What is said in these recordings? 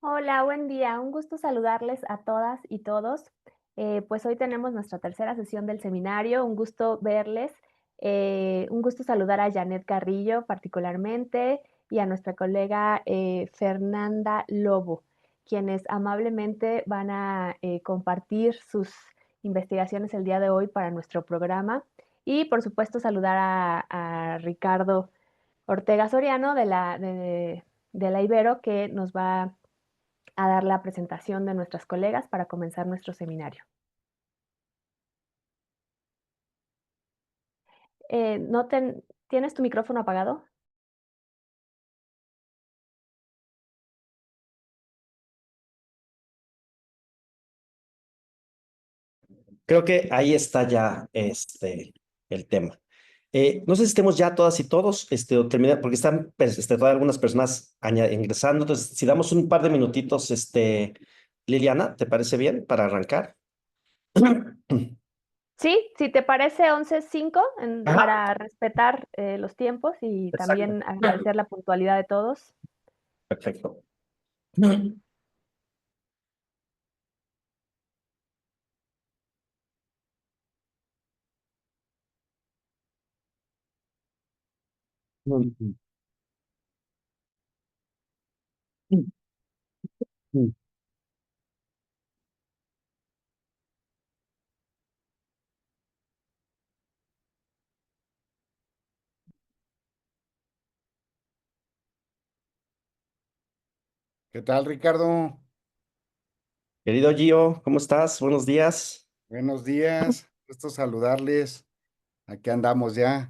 Hola, buen día. Un gusto saludarles a todas y todos. Pues hoy tenemos nuestra tercera sesión del seminario. Un gusto verles. Un gusto saludar a Janet Carrillo particularmente y a nuestra colega Fernanda Lobo, quienes amablemente van a compartir sus investigaciones el día de hoy para nuestro programa. Y por supuesto saludar a Ricardo Ortega Soriano de la Ibero, que nos va a dar la presentación de nuestras colegas para comenzar nuestro seminario. No ¿Tienes tu micrófono apagado? Creo que ahí está ya el tema. No sé si estemos ya todas y todos, o porque están todavía algunas personas ingresando. Entonces, si damos un par de minutitos, Liliana, ¿te parece bien para arrancar? Sí, si te parece 11:05 Ajá, para respetar los tiempos y exacto. también agradecer la puntualidad de todos. Perfecto. ¿Qué tal, Ricardo? Querido Gio, ¿cómo estás? Buenos días. Buenos días, gusto saludarles. Aquí andamos ya.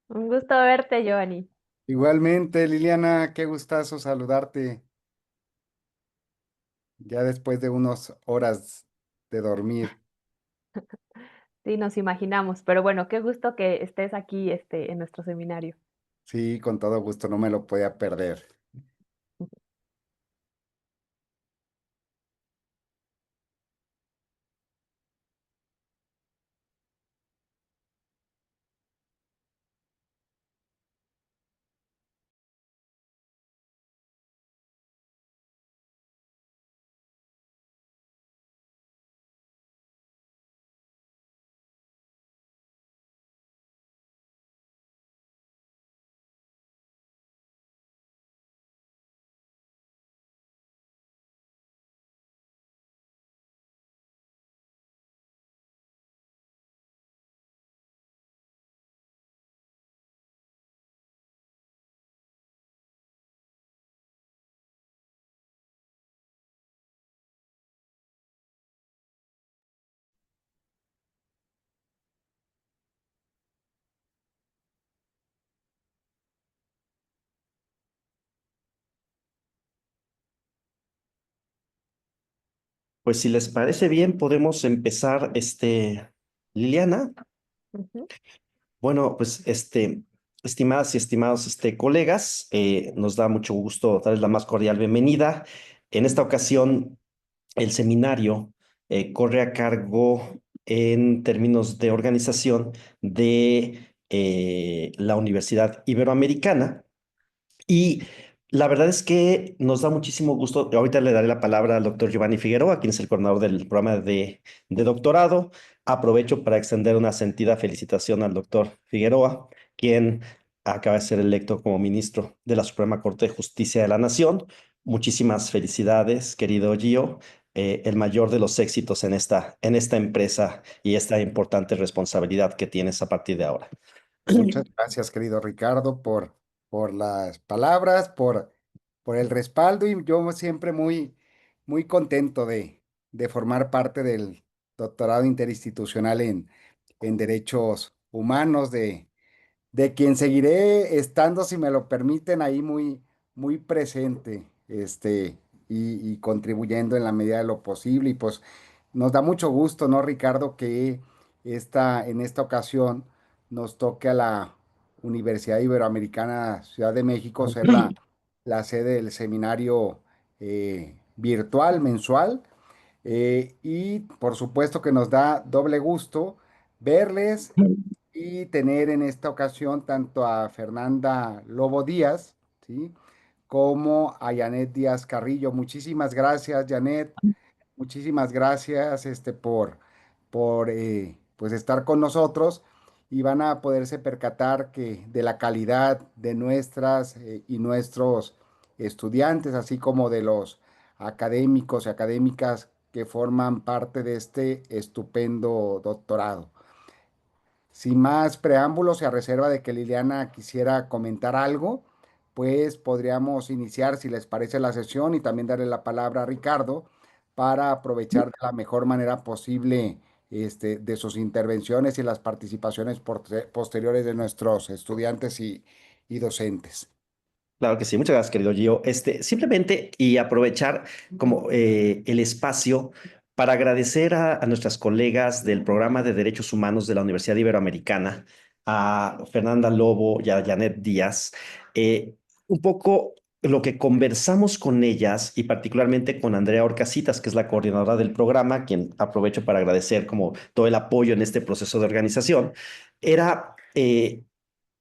Un gusto verte, Giovanni. Igualmente, Liliana, qué gustazo saludarte ya después de unas horas de dormir. Sí, nos imaginamos, pero bueno, qué gusto que estés aquí en nuestro seminario. Sí, con todo gusto, no me lo podía perder. Pues si les parece bien, podemos empezar, Liliana. Ujú, Bueno, pues estimadas y estimados colegas, nos da mucho gusto darles la más cordial bienvenida. En esta ocasión, el seminario corre a cargo en términos de organización de la Universidad Iberoamericana. Y la verdad es que nos da muchísimo gusto. Ahorita le daré la palabra al doctor Giovanni Figueroa, quien es el coordinador del programa de doctorado. Aprovecho para extender una sentida felicitación al doctor Figueroa, quien acaba de ser electo como ministro de la Suprema Corte de Justicia de la Nación. Muchísimas felicidades, querido Gio. El mayor de los éxitos en esta empresa y esta importante responsabilidad que tienes a partir de ahora. Muchas gracias, querido Ricardo, por las palabras, por el respaldo y yo siempre muy contento de formar parte del doctorado interinstitucional en derechos humanos de quien seguiré estando, si me lo permiten, ahí muy presente, y contribuyendo en la medida de lo posible. Y pues nos da mucho gusto, ¿no, Ricardo, que en esta ocasión nos toque a la Universidad Iberoamericana Ciudad de México ser la sede del seminario virtual mensual. Y por supuesto que nos da doble gusto verles y tener en esta ocasión tanto a Fernanda Lobo Díaz, ¿sí? como a Janet Díaz Carrillo. Muchísimas gracias, Janet. Muchísimas gracias por pues estar con nosotros y van a poderse percatar que de la calidad de nuestras y nuestros estudiantes, así como de los académicos y académicas que forman parte de este estupendo doctorado. Sin más preámbulos y a reserva de que Liliana quisiera comentar algo, pues podríamos iniciar, si les parece, la sesión y también darle la palabra a Ricardo para aprovechar de la mejor manera posible de sus intervenciones y las participaciones posteriores de nuestros estudiantes y docentes. Claro que sí, muchas gracias, querido Gio. Simplemente y aprovechar como el espacio para agradecer a nuestras colegas del programa de Derechos Humanos de la Universidad Iberoamericana, a Fernanda Lobo y a Janet Díaz, un poco lo que conversamos con ellas y particularmente con Andrea Orcasitas, que es la coordinadora del programa, quien aprovecho para agradecer como todo el apoyo en este proceso de organización, era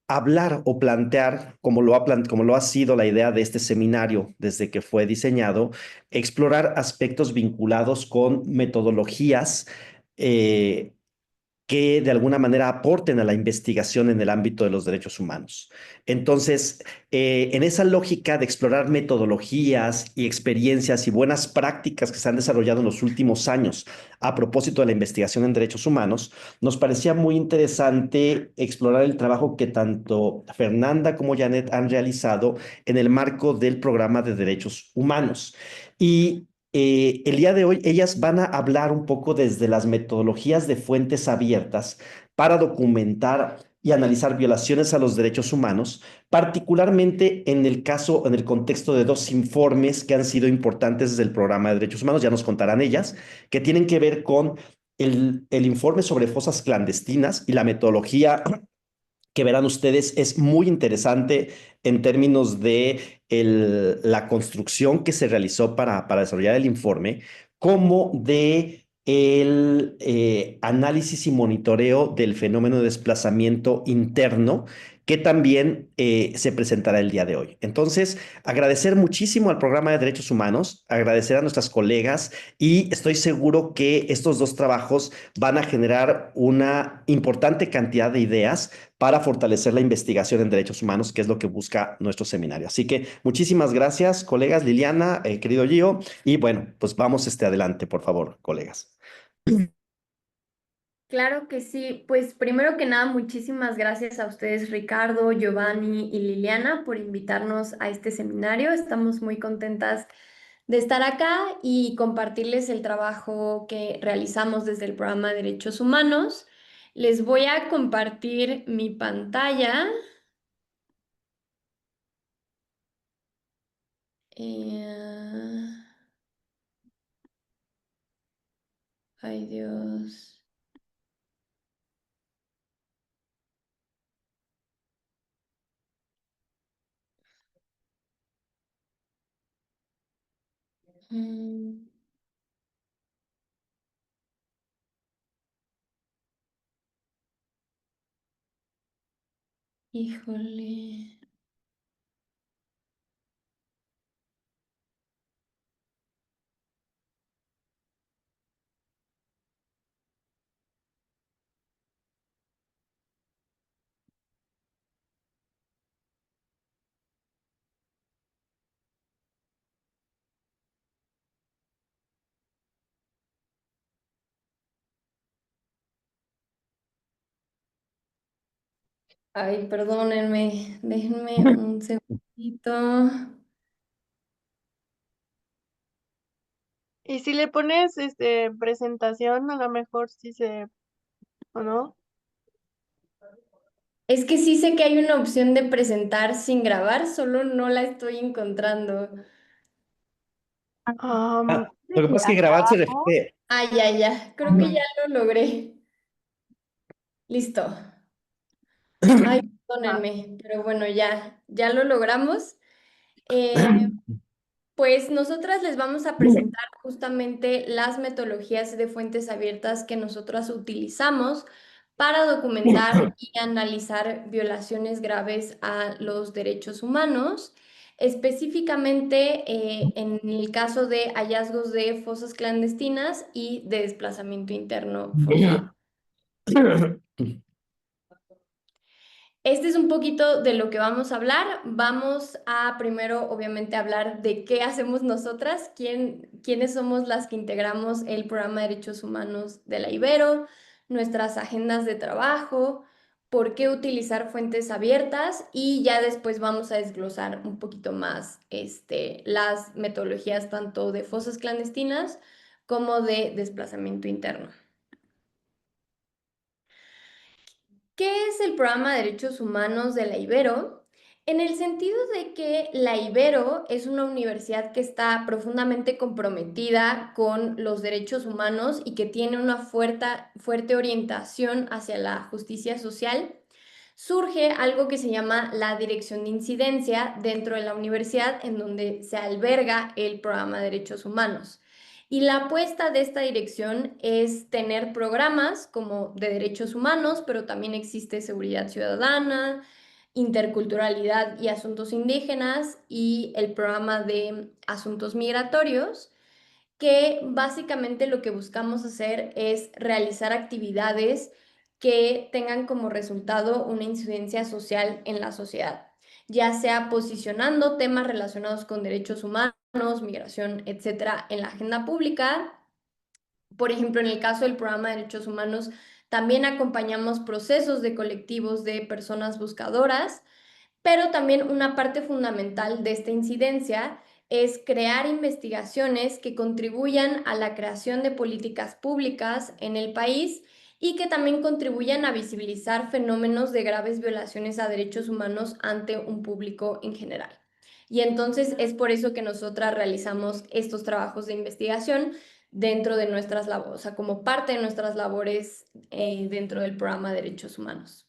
hablar o plantear, como lo ha sido la idea de este seminario desde que fue diseñado, explorar aspectos vinculados con metodologías eh, que de alguna manera aporten a la investigación en el ámbito de los derechos humanos. Entonces, en esa lógica de explorar metodologías y experiencias y buenas prácticas que se han desarrollado en los últimos años a propósito de la investigación en derechos humanos, nos parecía muy interesante explorar el trabajo que tanto Fernanda como Janet han realizado en el marco del programa de derechos humanos. Y el día de hoy ellas van a hablar un poco desde las metodologías de fuentes abiertas para documentar y analizar violaciones a los derechos humanos, particularmente en el caso, en el contexto de dos informes que han sido importantes desde el programa de derechos humanos, ya nos contarán ellas, que tienen que ver con el informe sobre fosas clandestinas y la metodología que verán ustedes es muy interesante en términos de la construcción que se realizó para desarrollar el informe, como de el análisis y monitoreo del fenómeno de desplazamiento interno que también se presentará el día de hoy. Entonces, agradecer muchísimo al programa de derechos humanos, agradecer a nuestras colegas y estoy seguro que estos dos trabajos van a generar una importante cantidad de ideas para fortalecer la investigación en derechos humanos, que es lo que busca nuestro seminario. Así que muchísimas gracias, colegas, Liliana, querido Gio, y bueno, pues vamos adelante, por favor, colegas. Claro que sí. Pues primero que nada, muchísimas gracias a ustedes, Ricardo, Giovanni y Liliana, por invitarnos a este seminario. Estamos muy contentas de estar acá y compartirles el trabajo que realizamos desde el programa de Derechos Humanos. Les voy a compartir mi pantalla. Eh, Ay, Dios. Mm, Híjole. Ay, perdónenme, déjenme un segundito. Y si le pones presentación, a lo mejor sí se, ¿o no? Es que sí sé que hay una opción de presentar sin grabar, solo no la estoy encontrando. Lo que pasa es que grabar se refiere. Ah, ya, ya, creo que ya lo logré. Listo. Ay, perdónenme, pero bueno, ya lo logramos. Eh, Pues nosotras les vamos a presentar justamente las metodologías de fuentes abiertas que nosotras utilizamos para documentar y analizar violaciones graves a los derechos humanos. específicamente en el caso de hallazgos de fosas clandestinas y de desplazamiento interno forzado. Este es un poquito de lo que vamos a hablar. Vamos a primero, obviamente, hablar de qué hacemos nosotras, quiénes somos las que integramos el programa de Derechos Humanos de la Ibero, nuestras agendas de trabajo, por qué utilizar fuentes abiertas y ya después vamos a desglosar un poquito más las metodologías tanto de fosas clandestinas como de desplazamiento interno. ¿Qué es el programa de Derechos Humanos de la Ibero? En el sentido de que la Ibero es una universidad que está profundamente comprometida con los derechos humanos y que tiene una fuerte orientación hacia la justicia social, surge algo que se llama la Dirección de Incidencia dentro de la universidad, en donde se alberga el programa de Derechos Humanos. Y la apuesta de esta dirección es tener programas como de derechos humanos, pero también existe seguridad ciudadana, interculturalidad y asuntos indígenas y el programa de asuntos migratorios, que básicamente lo que buscamos hacer es realizar actividades que tengan como resultado una incidencia social en la sociedad, ya sea posicionando temas relacionados con derechos humanos, migración, etcétera, en la agenda pública. Por ejemplo, en el caso del programa de derechos humanos, también acompañamos procesos de colectivos de personas buscadoras, pero también una parte fundamental de esta incidencia es crear investigaciones que contribuyan a la creación de políticas públicas en el país y que también contribuyan a visibilizar fenómenos de graves violaciones a derechos humanos ante un público en general. Y entonces es por eso que nosotras realizamos estos trabajos de investigación dentro de nuestras labores, o sea, como parte de nuestras labores dentro del programa de derechos humanos.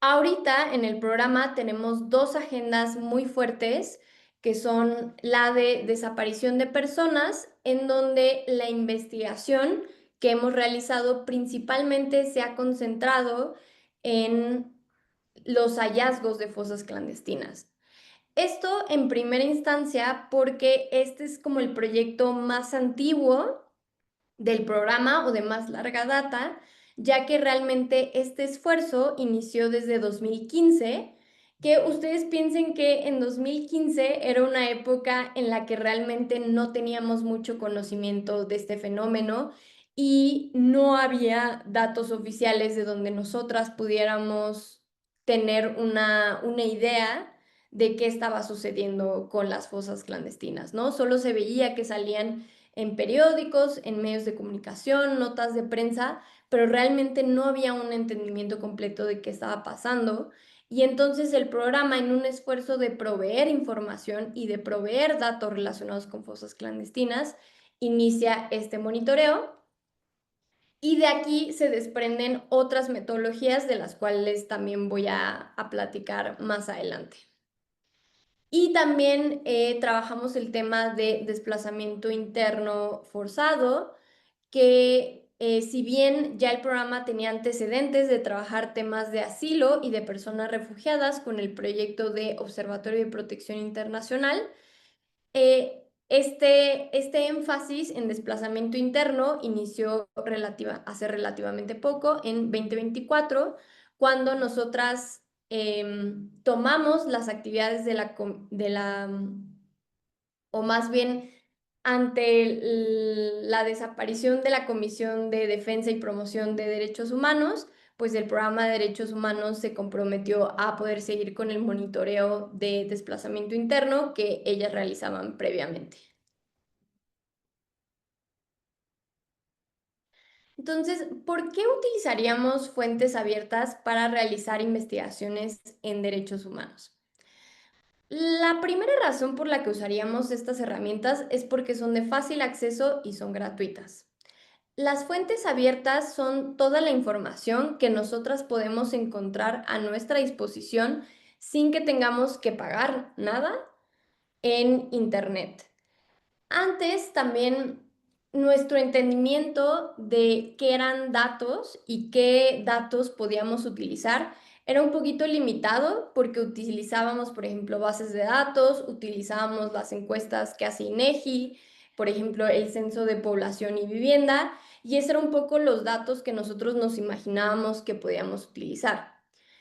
Ahorita en el programa tenemos dos agendas muy fuertes, que son la de desaparición de personas, en donde la investigación que hemos realizado principalmente se ha concentrado en los hallazgos de fosas clandestinas. Esto en primera instancia porque este es como el proyecto más antiguo del programa o de más larga data, ya que realmente este esfuerzo inició desde 2015, que ustedes piensen que en 2015 era una época en la que realmente no teníamos mucho conocimiento de este fenómeno y no había datos oficiales de donde nosotras pudiéramos tener una idea de qué estaba sucediendo con las fosas clandestinas, ¿no? Solo se veía que salían en periódicos, en medios de comunicación, notas de prensa, pero realmente no había un entendimiento completo de qué estaba pasando. Y entonces el programa, en un esfuerzo de proveer información y de proveer datos relacionados con fosas clandestinas, inicia este monitoreo. Y de aquí se desprenden otras metodologías de las cuales también voy a platicar más adelante. Y también trabajamos el tema de desplazamiento interno forzado, que si bien ya el programa tenía antecedentes de trabajar temas de asilo y de personas refugiadas con el proyecto de Observatorio de Protección Internacional, este énfasis en desplazamiento interno inició hace relativamente poco, en 2024, cuando nosotras tomamos las actividades o más bien ante la desaparición de la Comisión de Defensa y Promoción de Derechos Humanos, pues el programa de derechos humanos se comprometió a poder seguir con el monitoreo de desplazamiento interno que ellas realizaban previamente. Entonces, ¿por qué utilizaríamos fuentes abiertas para realizar investigaciones en derechos humanos? La primera razón por la que usaríamos estas herramientas es porque son de fácil acceso y son gratuitas. Las fuentes abiertas son toda la información que nosotras podemos encontrar a nuestra disposición sin que tengamos que pagar nada en Internet. Antes también nuestro entendimiento de qué eran datos y qué datos podíamos utilizar era un poquito limitado porque utilizábamos, por ejemplo, bases de datos, utilizábamos las encuestas que hace INEGI, por ejemplo, el censo de población y vivienda, y esos eran un poco los datos que nosotros nos imaginábamos que podíamos utilizar.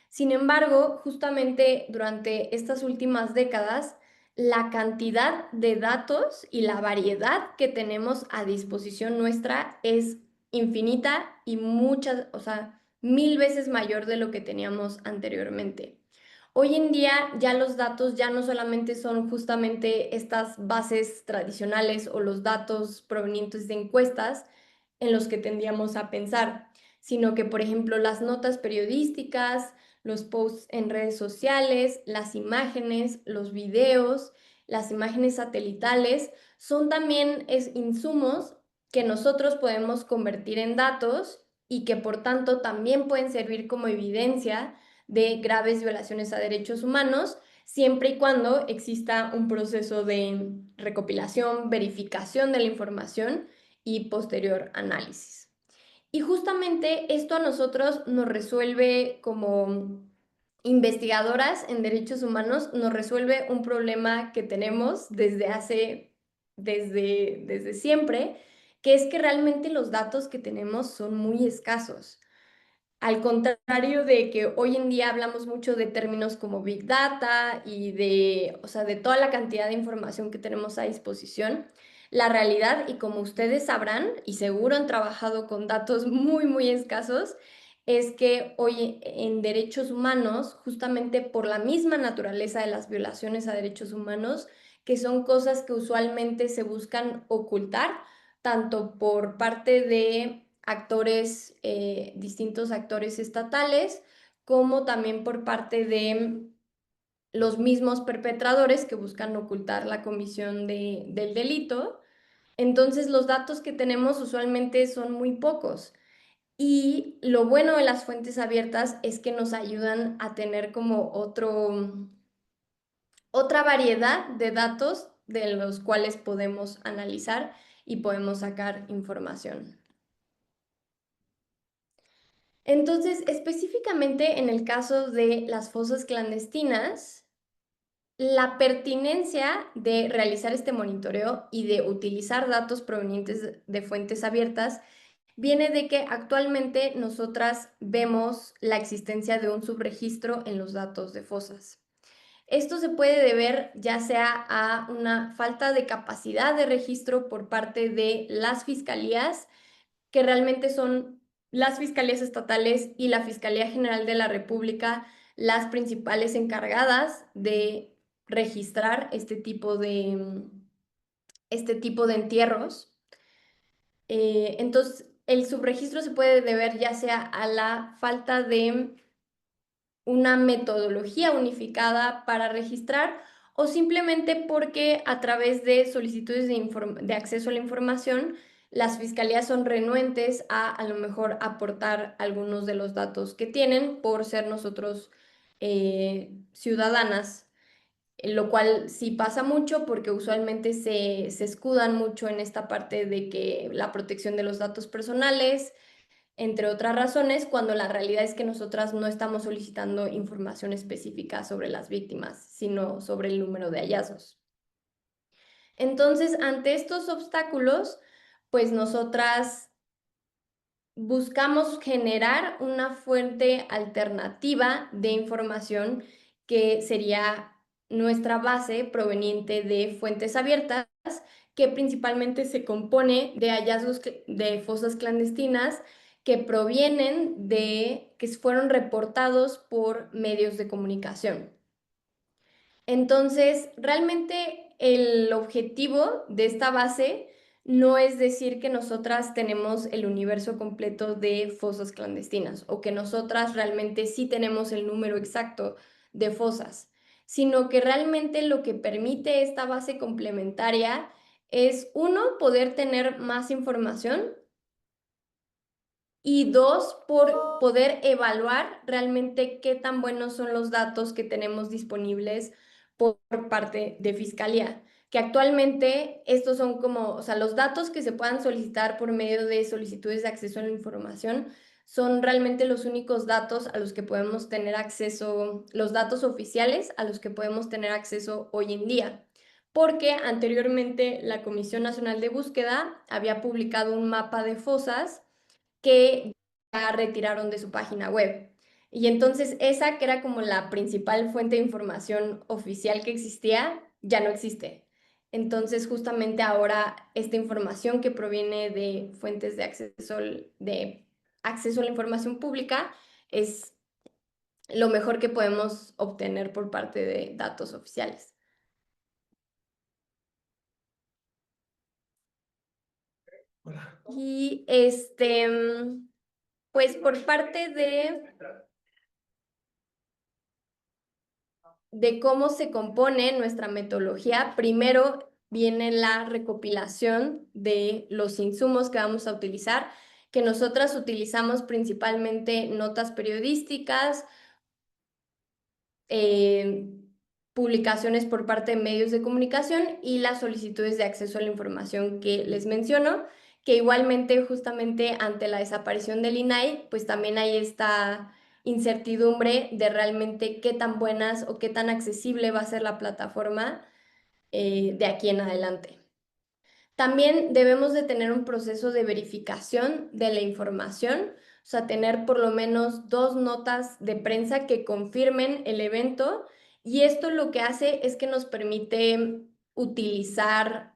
Sin embargo, justamente durante estas últimas décadas, la cantidad de datos y la variedad que tenemos a disposición nuestra es infinita y muchas, o sea, 1000 veces mayor de lo que teníamos anteriormente. Hoy en día ya los datos ya no solamente son justamente estas bases tradicionales o los datos provenientes de encuestas en los que tendríamos a pensar, sino que, por ejemplo, las notas periodísticas, los posts en redes sociales, las imágenes, los videos, las imágenes satelitales, son también insumos que nosotros podemos convertir en datos y que por tanto también pueden servir como evidencia de graves violaciones a derechos humanos, siempre y cuando exista un proceso de recopilación, verificación de la información y posterior análisis. Y justamente esto a nosotros nos resuelve como investigadoras en derechos humanos, nos resuelve un problema que tenemos desde siempre, que es que realmente los datos que tenemos son muy escasos. Al contrario de que hoy en día hablamos mucho de términos como Big Data y o sea, de toda la cantidad de información que tenemos a disposición, la realidad, y como ustedes sabrán, y seguro han trabajado con datos muy escasos, es que hoy en derechos humanos, justamente por la misma naturaleza de las violaciones a derechos humanos, que son cosas que usualmente se buscan ocultar, tanto por parte de actores, distintos actores estatales, como también por parte de los mismos perpetradores que buscan ocultar la comisión del delito. Entonces, los datos que tenemos usualmente son muy pocos. Y lo bueno de las fuentes abiertas es que nos ayudan a tener como otra variedad de datos de los cuales podemos analizar y podemos sacar información. Entonces, específicamente en el caso de las fosas clandestinas, la pertinencia de realizar este monitoreo y de utilizar datos provenientes de fuentes abiertas viene de que actualmente nosotras vemos la existencia de un subregistro en los datos de fosas. Esto se puede deber ya sea a una falta de capacidad de registro por parte de las fiscalías, que realmente son las fiscalías estatales y la Fiscalía General de la República las principales encargadas de registrar este tipo de entierros. Entonces, el subregistro se puede deber ya sea a la falta de una metodología unificada para registrar o simplemente porque a través de solicitudes de acceso a la información, las fiscalías son renuentes a lo mejor aportar algunos de los datos que tienen por ser nosotros ciudadanas, lo cual sí pasa mucho porque usualmente se escudan mucho en esta parte de que la protección de los datos personales, entre otras razones, cuando la realidad es que nosotras no estamos solicitando información específica sobre las víctimas, sino sobre el número de hallazgos. Entonces, ante estos obstáculos, pues nosotras buscamos generar una fuente alternativa de información que sería nuestra base proveniente de fuentes abiertas, que principalmente se compone de hallazgos de fosas clandestinas que provienen que fueron reportados por medios de comunicación. Entonces, realmente el objetivo de esta base no es decir que nosotras tenemos el universo completo de fosas clandestinas o que nosotras realmente sí tenemos el número exacto de fosas, sino que realmente lo que permite esta base complementaria es, uno, poder tener más información, y dos, por poder evaluar realmente qué tan buenos son los datos que tenemos disponibles por parte de Fiscalía, que actualmente estos son como, o sea, los datos que se puedan solicitar por medio de solicitudes de acceso a la información son realmente los únicos datos a los que podemos tener acceso, los datos oficiales a los que podemos tener acceso hoy en día, porque anteriormente la Comisión Nacional de Búsqueda había publicado un mapa de fosas que ya retiraron de su página web. Y entonces esa, que era como la principal fuente de información oficial que existía, ya no existe. Entonces justamente ahora esta información que proviene de fuentes de acceso a la información pública es lo mejor que podemos obtener por parte de datos oficiales. Y pues por parte de cómo se compone nuestra metodología, primero viene la recopilación de los insumos que vamos a utilizar, que nosotras utilizamos principalmente notas periodísticas, publicaciones por parte de medios de comunicación y las solicitudes de acceso a la información que les menciono, que igualmente justamente ante la desaparición del INAI, pues también hay esta incertidumbre de realmente qué tan buenas o qué tan accesible va a ser la plataforma de aquí en adelante. También debemos de tener un proceso de verificación de la información, o sea, tener por lo menos 2 notas de prensa que confirmen el evento, y esto lo que hace es que nos permite utilizar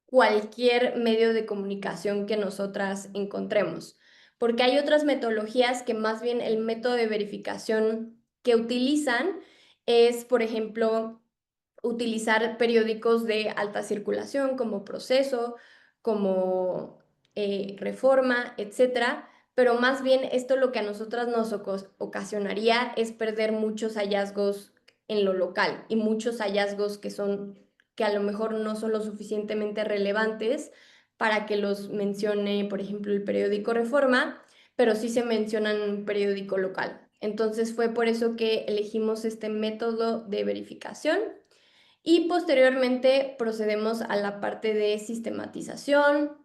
cualquier medio de comunicación que nosotras encontremos, porque hay otras metodologías que más bien el método de verificación que utilizan es, por ejemplo, utilizar periódicos de alta circulación como Proceso, como Reforma, etcétera, pero más bien esto lo que a nosotras nos ocasionaría es perder muchos hallazgos en lo local y muchos hallazgos que a lo mejor no son lo suficientemente relevantes para que los mencione, por ejemplo, el periódico Reforma, pero sí se menciona en un periódico local. Entonces fue por eso que elegimos este método de verificación. Y posteriormente procedemos a la parte de sistematización.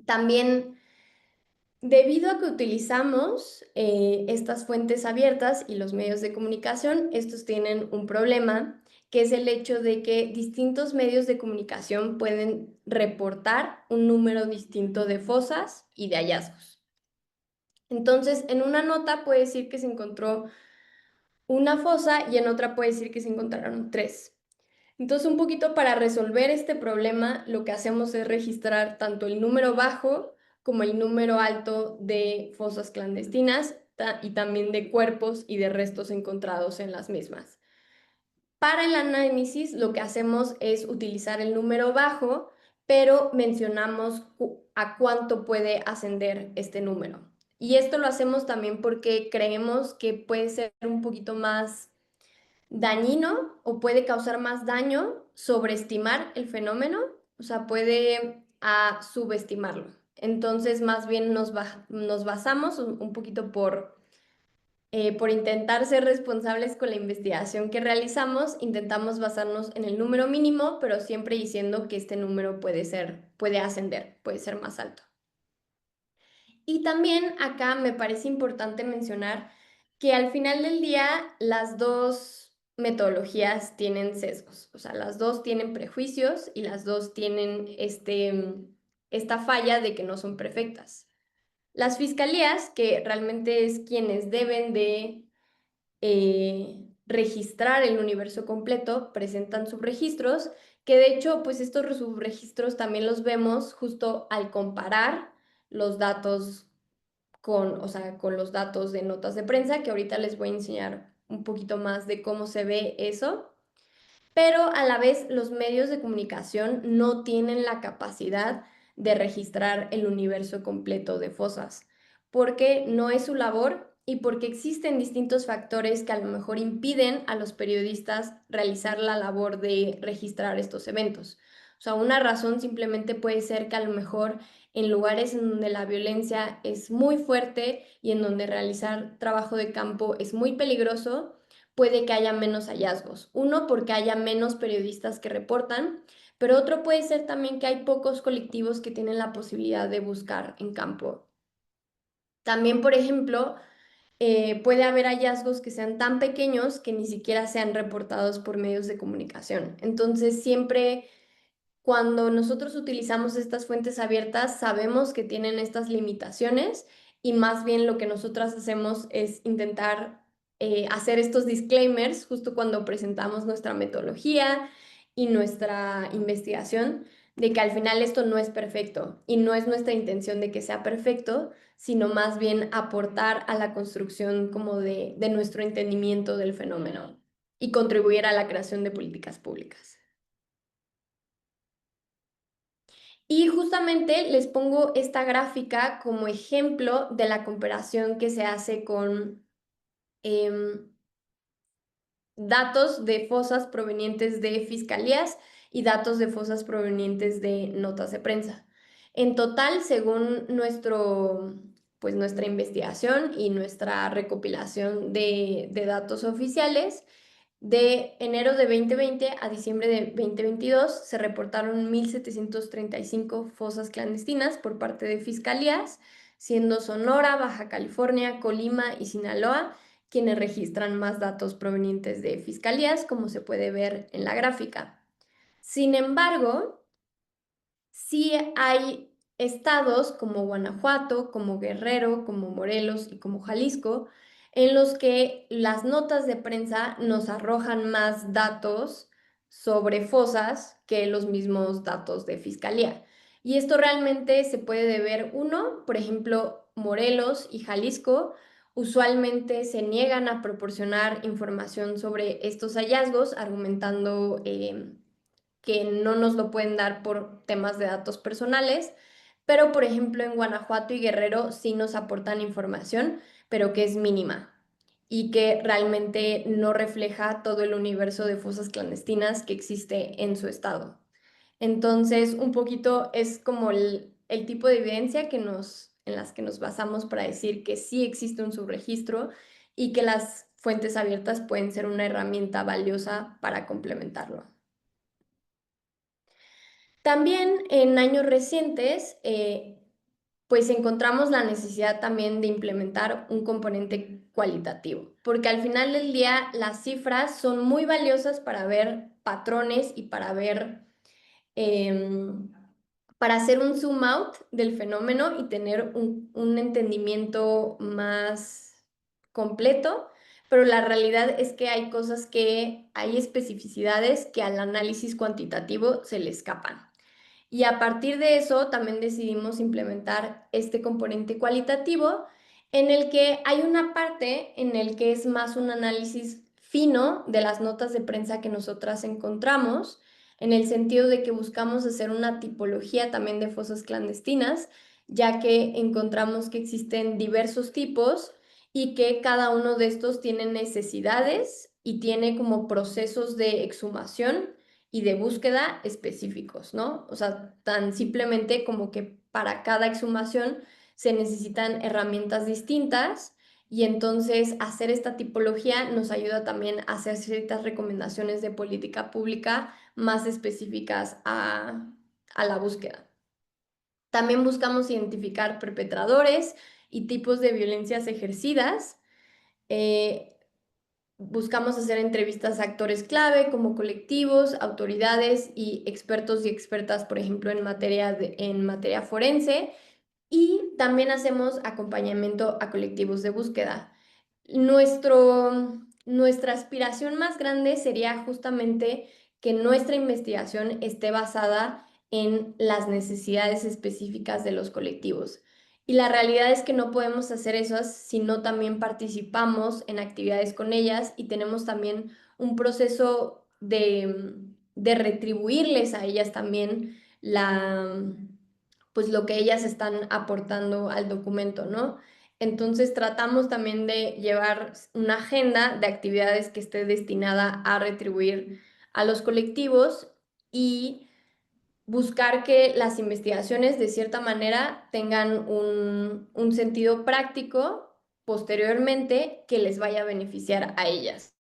También, debido a que utilizamos estas fuentes abiertas y los medios de comunicación, estos tienen un problema, que es el hecho de que distintos medios de comunicación pueden reportar un número distinto de fosas y de hallazgos. Entonces, en una nota puede decir que se encontró una fosa y en otra puede decir que se encontraron 3. Entonces, un poquito para resolver este problema, lo que hacemos es registrar tanto el número bajo como el número alto de fosas clandestinas y también de cuerpos y de restos encontrados en las mismas. Para el análisis, lo que hacemos es utilizar el número bajo, pero mencionamos a cuánto puede ascender este número. Y esto lo hacemos también porque creemos que puede ser un poquito más dañino o puede causar más daño sobreestimar el fenómeno, o sea, puede subestimarlo. Entonces, más bien nos basamos un poquito por intentar ser responsables con la investigación que realizamos, intentamos basarnos en el número mínimo, pero siempre diciendo que este número puede ascender, puede ser más alto. Y también acá me parece importante mencionar que al final del día las dos metodologías tienen sesgos, o sea, las dos tienen prejuicios y las dos tienen esta falla de que no son perfectas. Las fiscalías, que realmente es quienes deben de registrar el universo completo, presentan subregistros, que de hecho, pues estos subregistros también los vemos justo al comparar los datos con los datos de notas de prensa, que ahorita les voy a enseñar un poquito más de cómo se ve eso. Pero a la vez los medios de comunicación no tienen la capacidad de registrar el universo completo de fosas, porque no es su labor y porque existen distintos factores que a lo mejor impiden a los periodistas realizar la labor de registrar estos eventos. O sea, una razón simplemente puede ser que a lo mejor en lugares en donde la violencia es muy fuerte y en donde realizar trabajo de campo es muy peligroso, puede que haya menos hallazgos. Uno, porque haya menos periodistas que reportan, pero otro puede ser también que hay pocos colectivos que tienen la posibilidad de buscar en campo. También, por ejemplo, puede haber hallazgos que sean tan pequeños que ni siquiera sean reportados por medios de comunicación. Entonces, siempre cuando nosotros utilizamos estas fuentes abiertas, sabemos que tienen estas limitaciones y más bien lo que nosotras hacemos es intentar hacer estos disclaimers justo cuando presentamos nuestra metodología y nuestra investigación, de que al final esto no es perfecto y no es nuestra intención de que sea perfecto, sino más bien aportar a la construcción como de nuestro entendimiento del fenómeno y contribuir a la creación de políticas públicas. Y justamente les pongo esta gráfica como ejemplo de la comparación que se hace con datos de fosas provenientes de fiscalías y datos de fosas provenientes de notas de prensa. En total, según pues nuestra investigación y nuestra recopilación de datos oficiales, de enero de 2020 a diciembre de 2022 se reportaron 1.735 fosas clandestinas por parte de fiscalías, siendo Sonora, Baja California, Colima y Sinaloa quienes registran más datos provenientes de fiscalías, como se puede ver en la gráfica. Sin embargo, sí hay estados como Guanajuato, como Guerrero, como Morelos y como Jalisco, en los que las notas de prensa nos arrojan más datos sobre fosas que los mismos datos de fiscalía. Y esto realmente se puede deber, uno, por ejemplo, Morelos y Jalisco usualmente se niegan a proporcionar información sobre estos hallazgos, argumentando que no nos lo pueden dar por temas de datos personales, pero por ejemplo en Guanajuato y Guerrero sí nos aportan información, pero que es mínima y que realmente no refleja todo el universo de fosas clandestinas que existe en su estado. Entonces, un poquito es como el tipo de evidencia en las que nos basamos para decir que sí existe un subregistro y que las fuentes abiertas pueden ser una herramienta valiosa para complementarlo. También en años recientes, pues encontramos la necesidad también de implementar un componente cualitativo, porque al final del día las cifras son muy valiosas para ver patrones y para ver, para hacer un zoom out del fenómeno y tener un entendimiento más completo, pero la realidad es que hay cosas hay especificidades que al análisis cuantitativo se le escapan. Y a partir de eso también decidimos implementar este componente cualitativo en el que hay una parte en el que es más un análisis fino de las notas de prensa que nosotras encontramos, en el sentido de que buscamos hacer una tipología también de fosas clandestinas, ya que encontramos que existen diversos tipos y que cada uno de estos tiene necesidades y tiene como procesos de exhumación y de búsqueda específicos, ¿no? O sea, tan simplemente como que para cada exhumación se necesitan herramientas distintas y entonces hacer esta tipología nos ayuda también a hacer ciertas recomendaciones de política pública más específicas a la búsqueda. También buscamos identificar perpetradores y tipos de violencias ejercidas. Buscamos hacer entrevistas a actores clave como colectivos, autoridades y expertos y expertas, por ejemplo, en materia forense. Y también hacemos acompañamiento a colectivos de búsqueda. Nuestra aspiración más grande sería justamente que nuestra investigación esté basada en las necesidades específicas de los colectivos. Y la realidad es que no podemos hacer eso si no también participamos en actividades con ellas y tenemos también un proceso de retribuirles a ellas también pues lo que ellas están aportando al documento, ¿no? Entonces tratamos también de llevar una agenda de actividades que esté destinada a retribuir a los colectivos y buscar que las investigaciones de cierta manera tengan un sentido práctico posteriormente que les vaya a beneficiar a ellas.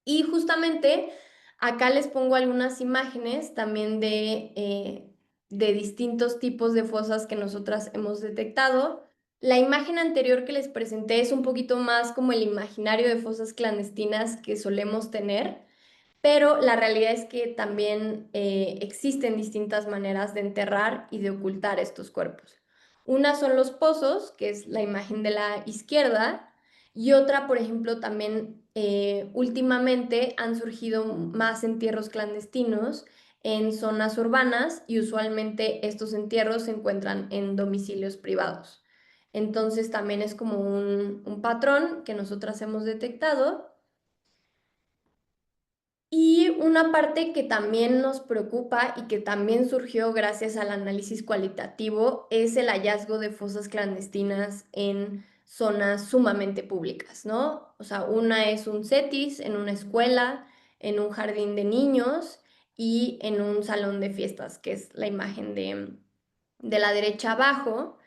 Y justamente acá les pongo algunas imágenes también de distintos tipos de fosas que nosotras hemos detectado. La imagen anterior que les presenté es un poquito más como el imaginario de fosas clandestinas que solemos tener, pero la realidad es que también existen distintas maneras de enterrar y de ocultar estos cuerpos. Una son los pozos, que es la imagen de la izquierda, y otra, por ejemplo, también últimamente han surgido más entierros clandestinos en zonas urbanas y usualmente estos entierros se encuentran en domicilios privados. Entonces también es como un patrón que nosotras hemos detectado. Y una parte que también nos preocupa y que también surgió gracias al análisis cualitativo es el hallazgo de fosas clandestinas en zonas sumamente públicas, ¿no? O sea, una es un CETIS en una escuela, en un jardín de niños y en un salón de fiestas, que es la imagen de la derecha abajo.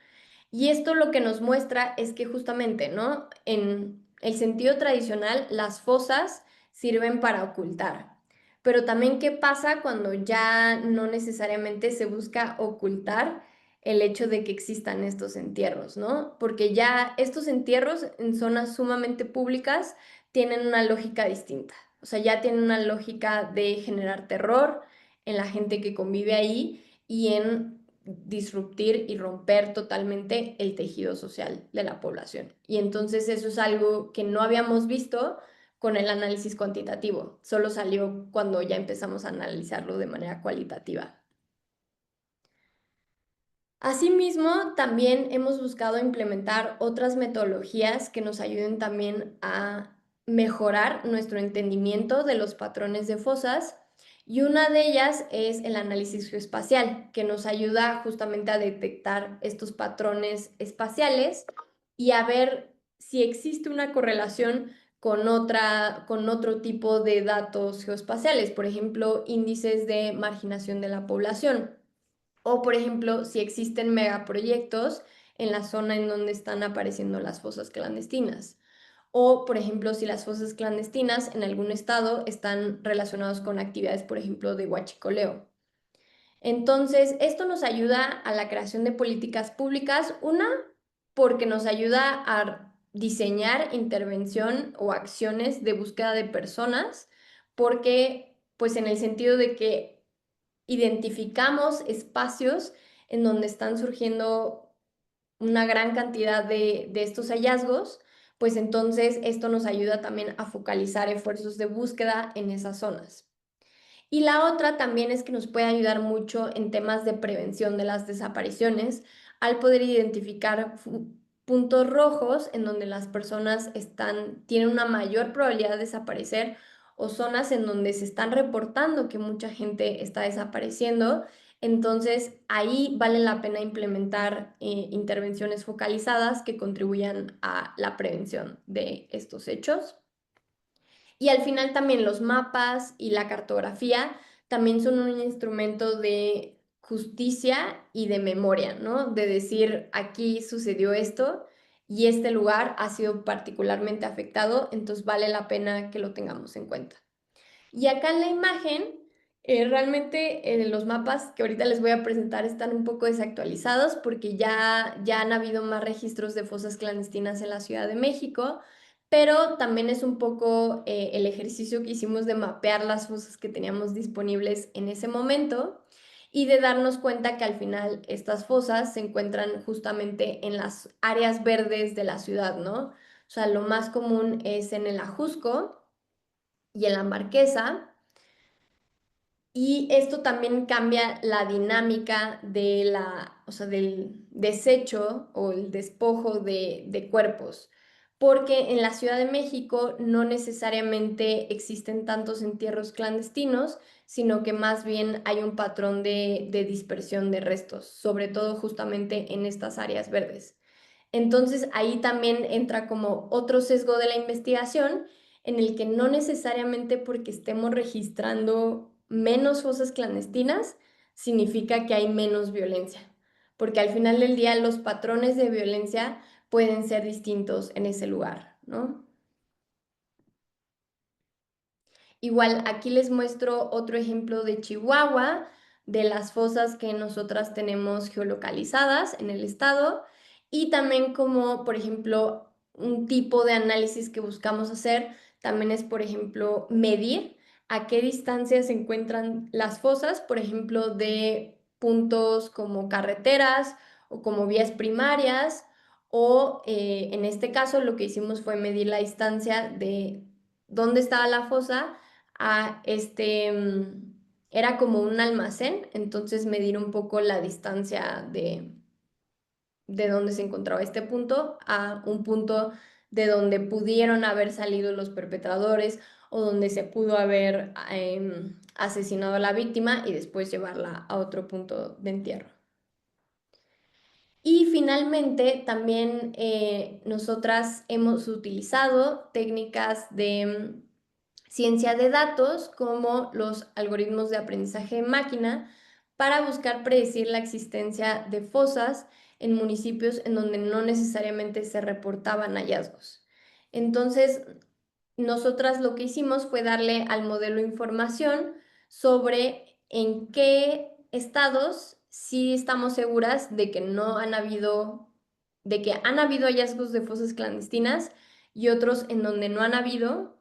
Y esto lo que nos muestra es que justamente, ¿no? En el sentido tradicional, las fosas sirven para ocultar. Pero también, ¿qué pasa cuando ya no necesariamente se busca ocultar el hecho de que existan estos entierros, ¿no? Porque ya estos entierros en zonas sumamente públicas tienen una lógica distinta. O sea, ya tienen una lógica de generar terror en la gente que convive ahí y en disruptir y romper totalmente el tejido social de la población. Y entonces eso es algo que no habíamos visto con el análisis cuantitativo, solo salió cuando ya empezamos a analizarlo de manera cualitativa. Asimismo, también hemos buscado implementar otras metodologías que nos ayuden también a mejorar nuestro entendimiento de los patrones de fosas y una de ellas es el análisis geoespacial, que nos ayuda justamente a detectar estos patrones espaciales y a ver si existe una correlación con otro tipo de datos geoespaciales, por ejemplo, índices de marginación de la población. O, por ejemplo, si existen megaproyectos en la zona en donde están apareciendo las fosas clandestinas. O, por ejemplo, si las fosas clandestinas en algún estado están relacionados con actividades, por ejemplo, de huachicoleo. Entonces, esto nos ayuda a la creación de políticas públicas, una, porque nos ayuda a diseñar intervención o acciones de búsqueda de personas, porque, pues en el sentido de que identificamos espacios en donde están surgiendo una gran cantidad de estos hallazgos, pues entonces esto nos ayuda también a focalizar esfuerzos de búsqueda en esas zonas. Y la otra también es que nos puede ayudar mucho en temas de prevención de las desapariciones al poder identificar puntos rojos en donde las personas tienen una mayor probabilidad de desaparecer o zonas en donde se están reportando que mucha gente está desapareciendo. Entonces, ahí vale la pena implementar intervenciones focalizadas que contribuyan a la prevención de estos hechos. Y al final también los mapas y la cartografía también son un instrumento de justicia y de memoria, ¿no? De decir, aquí sucedió esto y este lugar ha sido particularmente afectado, entonces vale la pena que lo tengamos en cuenta. Y acá en la imagen, realmente los mapas que ahorita les voy a presentar están un poco desactualizados porque ya han habido más registros de fosas clandestinas en la Ciudad de México, pero también es un poco el ejercicio que hicimos de mapear las fosas que teníamos disponibles en ese momento y de darnos cuenta que al final estas fosas se encuentran justamente en las áreas verdes de la ciudad, ¿no? O sea, lo más común es en el Ajusco y en la Marquesa. Y esto también cambia la dinámica o sea, del desecho o el despojo de cuerpos, porque en la Ciudad de México no necesariamente existen tantos entierros clandestinos, sino que más bien hay un patrón de dispersión de restos, sobre todo justamente en estas áreas verdes. Entonces ahí también entra como otro sesgo de la investigación en el que no necesariamente porque estemos registrando menos fosas clandestinas significa que hay menos violencia, porque al final del día los patrones de violencia pueden ser distintos en ese lugar, ¿no? Igual, aquí les muestro otro ejemplo de Chihuahua, de las fosas que nosotras tenemos geolocalizadas en el estado, y también como, por ejemplo, un tipo de análisis que buscamos hacer también es, por ejemplo, medir a qué distancia se encuentran las fosas, por ejemplo, de puntos como carreteras o como vías primarias, o en este caso lo que hicimos fue medir la distancia de dónde estaba la fosa a era como un almacén, entonces medir un poco la distancia de dónde se encontraba este punto a un punto de donde pudieron haber salido los perpetradores o donde se pudo haber asesinado a la víctima y después llevarla a otro punto de entierro. Y finalmente, también nosotras hemos utilizado técnicas de ciencia de datos como los algoritmos de aprendizaje de máquina para buscar predecir la existencia de fosas en municipios en donde no necesariamente se reportaban hallazgos. Entonces, nosotras lo que hicimos fue darle al modelo información sobre en qué estados sí estamos seguras de que no han habido, de que han habido hallazgos de fosas clandestinas y otros en donde no han habido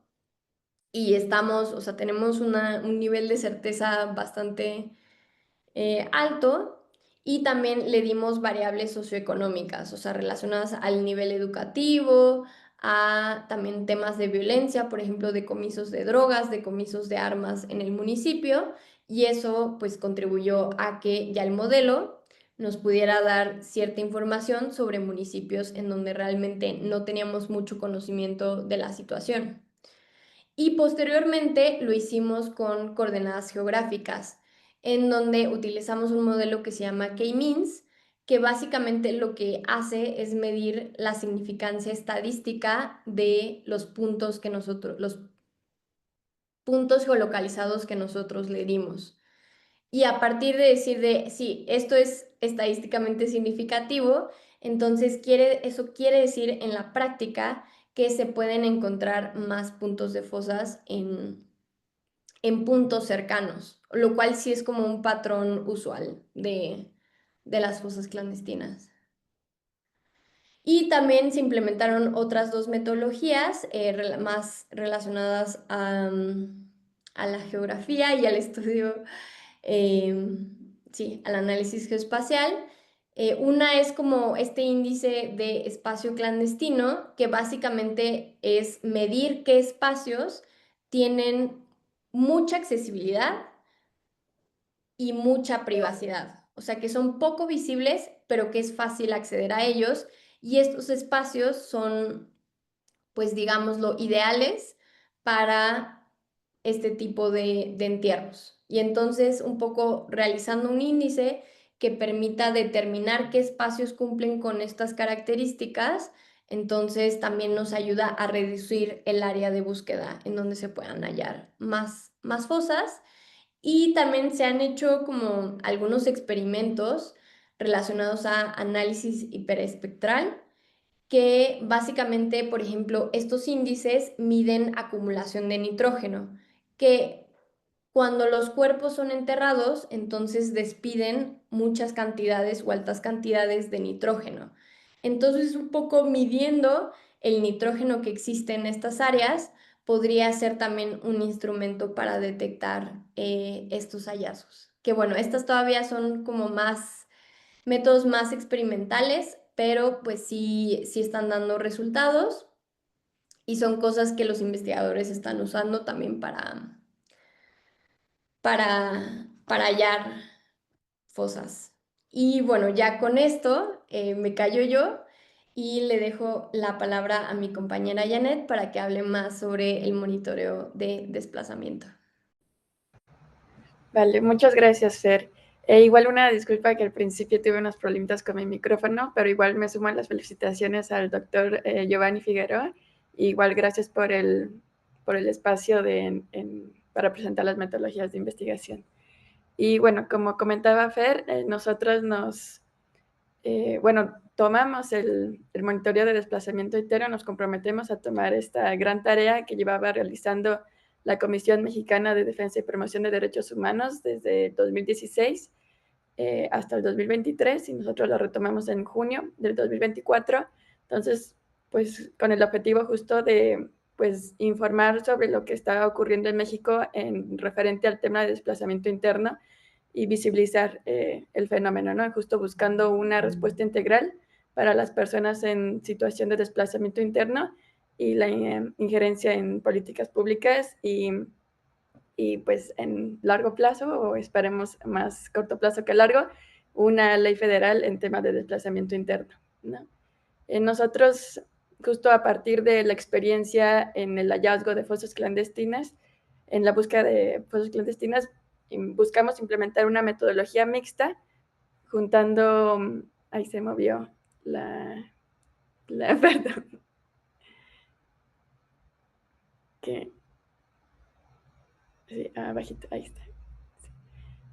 y estamos, o sea, tenemos un nivel de certeza bastante alto, y también le dimos variables socioeconómicas, o sea, relacionadas al nivel educativo, a también temas de violencia, por ejemplo, decomisos de drogas, decomisos de armas en el municipio, y eso pues contribuyó a que ya el modelo nos pudiera dar cierta información sobre municipios en donde realmente no teníamos mucho conocimiento de la situación. Y posteriormente lo hicimos con coordenadas geográficas, en donde utilizamos un modelo que se llama K-means, que básicamente lo que hace es medir la significancia estadística de los puntos los puntos geolocalizados que nosotros le dimos. Y a partir de decir de, sí, esto es estadísticamente significativo, entonces eso quiere decir en la práctica que se pueden encontrar más puntos de fosas en puntos cercanos, lo cual sí es como un patrón usual de las fosas clandestinas. Y también se implementaron otras dos metodologías más relacionadas a la geografía y al estudio, sí, al análisis geoespacial. Una es como este índice de espacio clandestino, que básicamente es medir qué espacios tienen mucha accesibilidad y mucha privacidad. O sea, que son poco visibles, pero que es fácil acceder a ellos. Y estos espacios son, pues digámoslo, ideales para este tipo de entierros. Y entonces, un poco realizando un índice que permita determinar qué espacios cumplen con estas características, entonces también nos ayuda a reducir el área de búsqueda en donde se puedan hallar más fosas. Y también se han hecho como algunos experimentos relacionados a análisis hiperespectral, que básicamente, por ejemplo, estos índices miden acumulación de nitrógeno, que cuando los cuerpos son enterrados, entonces despiden muchas cantidades o altas cantidades de nitrógeno. Entonces, un poco midiendo el nitrógeno que existe en estas áreas, podría ser también un instrumento para detectar estos hallazgos. Que bueno, estas todavía son como métodos más experimentales, pero pues sí están dando resultados y son cosas que los investigadores están usando también para hallar fosas. Y bueno, ya con esto me callo yo y le dejo la palabra a mi compañera Janet para que hable más sobre el monitoreo de desplazamiento. Vale, muchas gracias, Fer. Igual una disculpa que al principio tuve unos problemitas con mi micrófono, pero igual me sumo a las felicitaciones al doctor Giovanni Figueroa. Igual gracias por el espacio para presentar las metodologías de investigación. Y bueno, como comentaba Fer, nosotros tomamos el monitoreo de desplazamiento entero, nos comprometemos a tomar esta gran tarea que llevaba realizando la Comisión Mexicana de Defensa y Promoción de Derechos Humanos desde 2016 hasta el 2023, y nosotros lo retomamos en junio del 2024. Entonces, pues con el objetivo justo de pues informar sobre lo que está ocurriendo en México en referente al tema de desplazamiento interno y visibilizar el fenómeno, ¿no? Justo buscando una respuesta integral para las personas en situación de desplazamiento interno y la injerencia en políticas públicas y pues en largo plazo, o esperemos más corto plazo que largo, una ley federal en temas de desplazamiento interno, ¿no? Nosotros, justo a partir de la experiencia en el hallazgo de fosas clandestinas, en la búsqueda de fosas clandestinas, buscamos implementar una metodología mixta, juntando, ahí se movió perdón, que, sí, abajito, ahí está.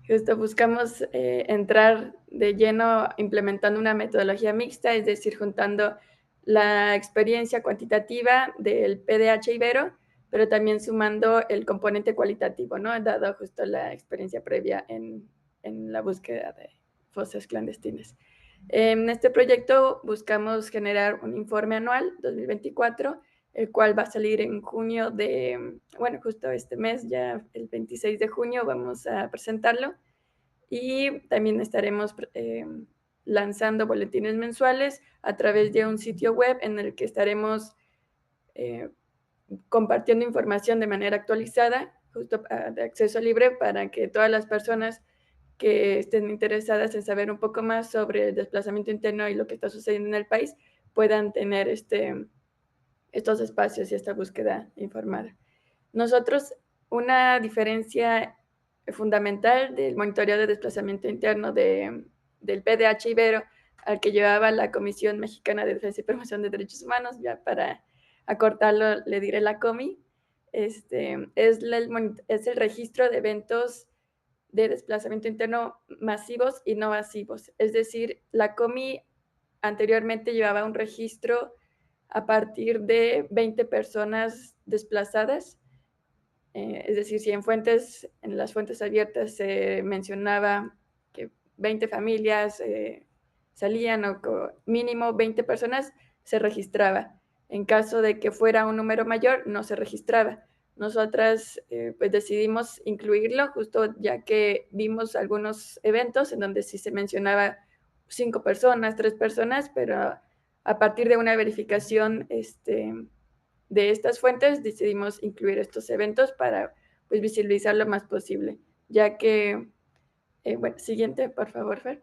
Justo buscamos entrar de lleno implementando una metodología mixta, es decir, juntando la experiencia cuantitativa del PDH Ibero, pero también sumando el componente cualitativo, ¿no? Dado justo la experiencia previa en la búsqueda de fosas clandestinas. En este proyecto buscamos generar un informe anual 2024, el cual va a salir en junio bueno, justo este mes, ya el 26 de junio vamos a presentarlo, y también estaremos lanzando boletines mensuales a través de un sitio web en el que estaremos compartiendo información de manera actualizada, justo de acceso libre, para que todas las personas que estén interesadas en saber un poco más sobre el desplazamiento interno y lo que está sucediendo en el país puedan tener estos espacios y esta búsqueda informada. Nosotros, una diferencia fundamental del monitoreo de desplazamiento interno del PDH Ibero al que llevaba la Comisión Mexicana de Defensa y Promoción de Derechos Humanos, ya para acortarlo le diré la COMI, es el registro de eventos de desplazamiento interno masivos y no masivos. Es decir, la COMI anteriormente llevaba un registro a partir de 20 personas desplazadas. Es decir, si en las fuentes abiertas se mencionaba que 20 familias salían o mínimo 20 personas, se registraba. En caso de que fuera un número mayor, no se registraba. Nosotras pues decidimos incluirlo justo ya que vimos algunos eventos en donde sí se mencionaba 5 personas, 3 personas, pero a partir de una verificación de estas fuentes decidimos incluir estos eventos para pues visibilizar lo más posible, ya que, bueno, siguiente, por favor, Fer.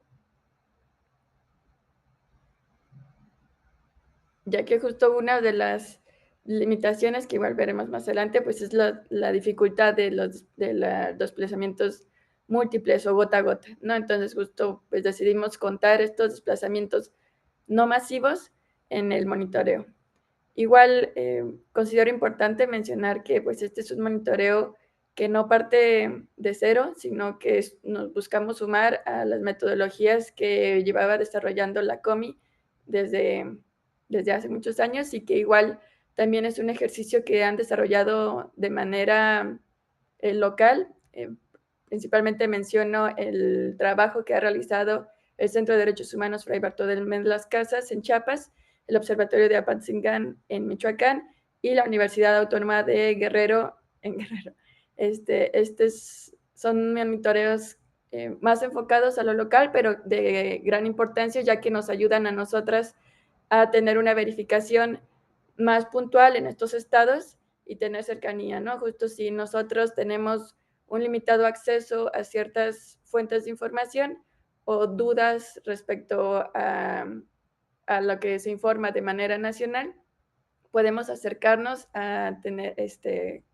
Ya que justo una de las limitaciones que igual veremos más adelante, pues es la dificultad de los desplazamientos múltiples o gota a gota, ¿no? Entonces justo pues decidimos contar estos desplazamientos no masivos en el monitoreo. Igual considero importante mencionar que pues este es un monitoreo que no parte de cero, sino que nos buscamos sumar a las metodologías que llevaba desarrollando la COMI desde hace muchos años, y que igual también es un ejercicio que han desarrollado de manera local. Principalmente menciono el trabajo que ha realizado el Centro de Derechos Humanos Fray Bartolomé de las Casas en Chiapas, el Observatorio de Apatzingán en Michoacán y la Universidad Autónoma de Guerrero en Guerrero. Son monitoreos más enfocados a lo local, pero de gran importancia, ya que nos ayudan a nosotras a tener una verificación más puntual en estos estados y tener cercanía, ¿no? Justo si nosotros tenemos un limitado acceso a ciertas fuentes de información o dudas respecto a lo que se informa de manera nacional, podemos acercarnos a tener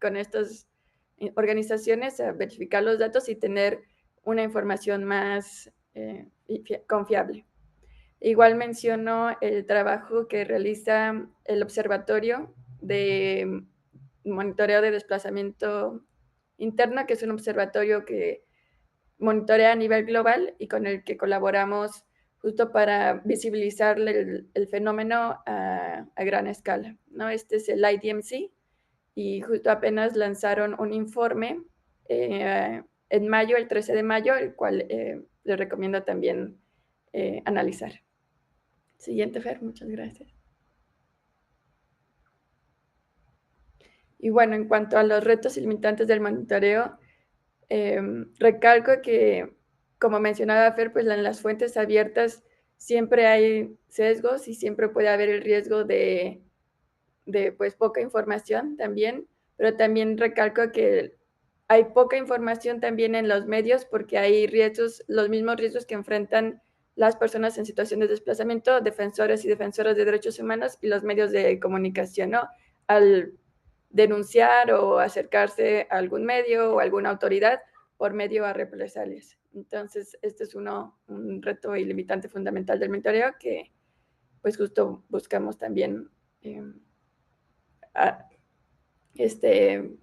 con estas organizaciones a verificar los datos y tener una información más confiable. Igual menciono el trabajo que realiza el Observatorio de Monitoreo de Desplazamiento Interno, que es un observatorio que monitorea a nivel global y con el que colaboramos justo para visibilizar el fenómeno a gran escala, ¿no? Este es el IDMC, y justo apenas lanzaron un informe en mayo, el 13 de mayo, el cual les recomiendo también analizar. Siguiente, Fer, muchas gracias. Y bueno, en cuanto a los retos y limitantes del monitoreo, recalco que, como mencionaba Fer, pues en las fuentes abiertas siempre hay sesgos y siempre puede haber el riesgo de pues poca información también, pero también recalco que hay poca información también en los medios porque hay riesgos, los mismos riesgos que enfrentan las personas en situación de desplazamiento, defensores y defensoras de derechos humanos y los medios de comunicación, ¿no? Al denunciar o acercarse a algún medio o alguna autoridad por medio a represalias. Entonces, este es un reto y limitante fundamental del monitoreo que pues justo buscamos también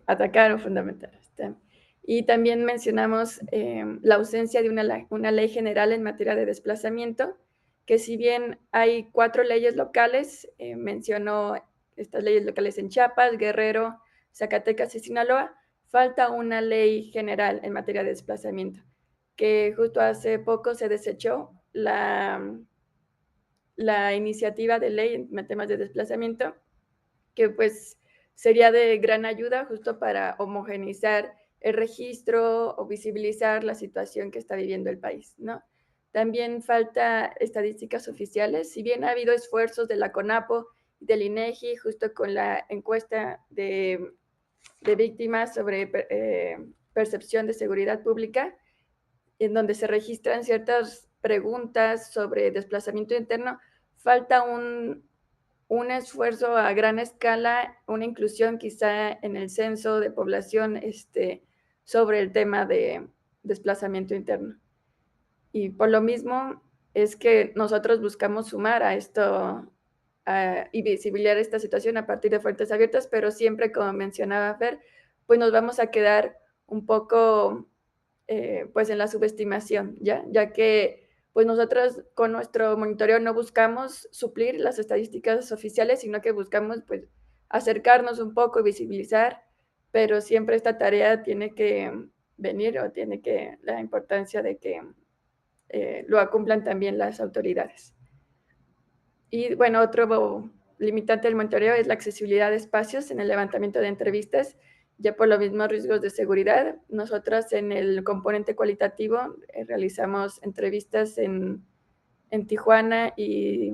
atacar o fundamentar. Y también mencionamos la ausencia de una ley general en materia de desplazamiento, que si bien hay 4 leyes locales, mencionó estas leyes locales en Chiapas, Guerrero, Zacatecas y Sinaloa, falta una ley general en materia de desplazamiento, que justo hace poco se desechó la iniciativa de ley en temas de desplazamiento, que pues sería de gran ayuda justo para homogeneizar el registro o visibilizar la situación que está viviendo el país, ¿no? También falta estadísticas oficiales, si bien ha habido esfuerzos de la CONAPO y del INEGI justo con la encuesta de víctimas sobre percepción de seguridad pública, en donde se registran ciertas preguntas sobre desplazamiento interno, falta un esfuerzo a gran escala, una inclusión quizá en el censo de población sobre el tema de desplazamiento interno. Y por lo mismo es que nosotros buscamos sumar a esto y visibilizar esta situación a partir de fuentes abiertas, pero siempre, como mencionaba Fer, pues nos vamos a quedar un poco pues en la subestimación, ya que pues nosotros con nuestro monitoreo no buscamos suplir las estadísticas oficiales, sino que buscamos pues acercarnos un poco y visibilizar, pero siempre esta tarea tiene que venir o tiene que la importancia de que lo cumplan también las autoridades. Y bueno, otro limitante del monitoreo es la accesibilidad de espacios en el levantamiento de entrevistas, ya por los mismos riesgos de seguridad. Nosotros en el componente cualitativo realizamos entrevistas en Tijuana y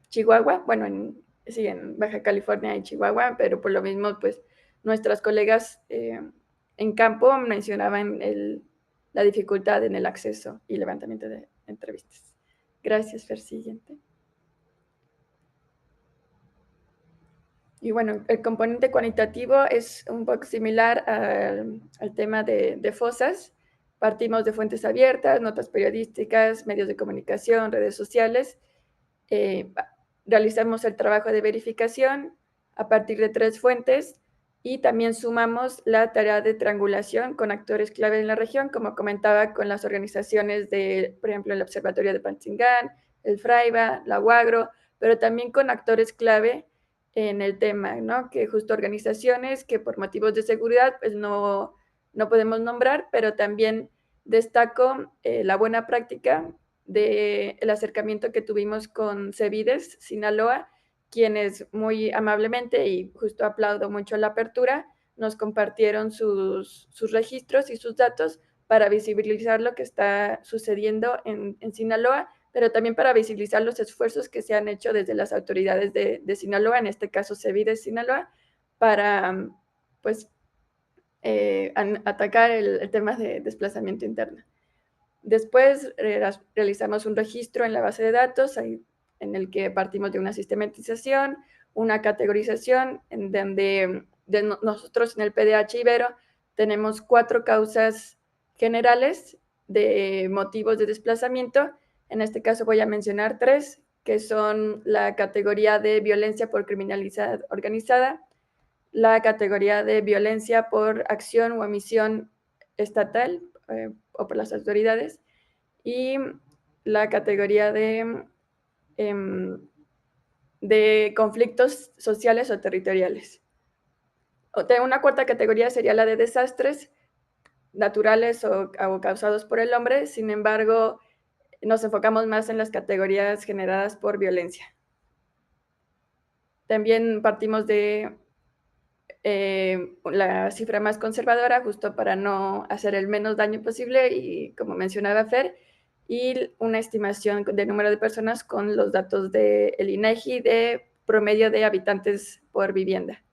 Chihuahua, bueno, en Baja California y Chihuahua, pero por lo mismo, pues nuestras colegas en campo mencionaban la dificultad en el acceso y levantamiento de entrevistas. Gracias, Fer. Siguiente. Y bueno, el componente cuantitativo es un poco similar al tema de fosas. Partimos de fuentes abiertas, notas periodísticas, medios de comunicación, redes sociales. Realizamos el trabajo de verificación a partir de 3 fuentes y también sumamos la tarea de triangulación con actores clave en la región, como comentaba, con las organizaciones por ejemplo, el Observatorio de Pantzingán, el FRAIBA, la UAGRO, pero también con actores clave en el tema, ¿no? Que justo organizaciones que por motivos de seguridad pues no podemos nombrar, pero también destaco la buena práctica del acercamiento que tuvimos con CEVIDES Sinaloa, quienes muy amablemente, y justo aplaudo mucho la apertura, nos compartieron sus registros y sus datos para visibilizar lo que está sucediendo en Sinaloa, pero también para visibilizar los esfuerzos que se han hecho desde las autoridades de Sinaloa, en este caso CEVIDES Sinaloa, para pues atacar el tema de desplazamiento interno. Después realizamos un registro en la base de datos en el que partimos de una sistematización, una categorización, en donde nosotros en el PDH Ibero tenemos 4 causas generales de motivos de desplazamiento. En este caso voy a mencionar 3, que son la categoría de violencia por criminalidad organizada, la categoría de violencia por acción o omisión estatal o por las autoridades, y la categoría de conflictos sociales o territoriales. Una cuarta categoría sería la de desastres naturales o causados por el hombre. Sin embargo, nos enfocamos más en las categorías generadas por violencia. También partimos de la cifra más conservadora, justo para no hacer el menos daño posible, y como mencionaba Fer, y una estimación de número de personas con los datos del INEGI de promedio de habitantes por vivienda.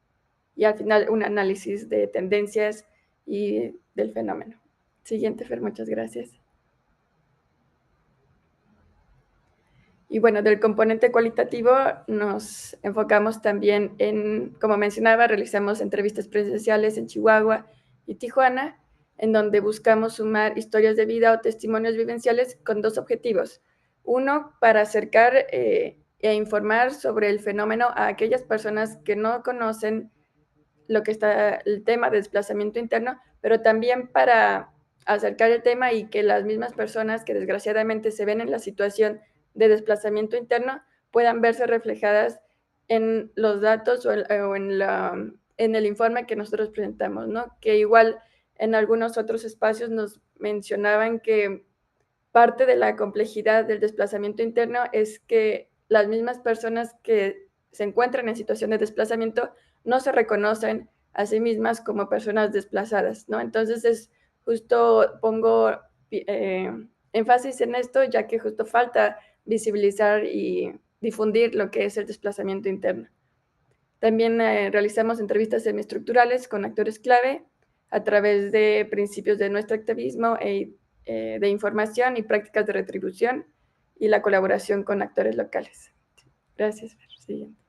Y al final un análisis de tendencias y del fenómeno. Siguiente, Fer, muchas gracias. Y bueno, del componente cualitativo nos enfocamos también en, como mencionaba, realizamos entrevistas presenciales en Chihuahua y Tijuana, en donde buscamos sumar historias de vida o testimonios vivenciales con dos objetivos. Uno, para acercar e informar sobre el fenómeno a aquellas personas que no conocen lo que está el tema de desplazamiento interno, pero también para acercar el tema y que las mismas personas que desgraciadamente se ven en la situación de desplazamiento interno puedan verse reflejadas en los datos o en el informe que nosotros presentamos, ¿no? Que igual en algunos otros espacios nos mencionaban que parte de la complejidad del desplazamiento interno es que las mismas personas que se encuentran en situación de desplazamiento no se reconocen a sí mismas como personas desplazadas, ¿no? Entonces pongo énfasis en esto, ya que justo falta visibilizar y difundir lo que es el desplazamiento interno. También realizamos entrevistas semiestructurales con actores clave a través de principios de nuestro activismo de información y prácticas de retribución y la colaboración con actores locales. Gracias. Siguiente.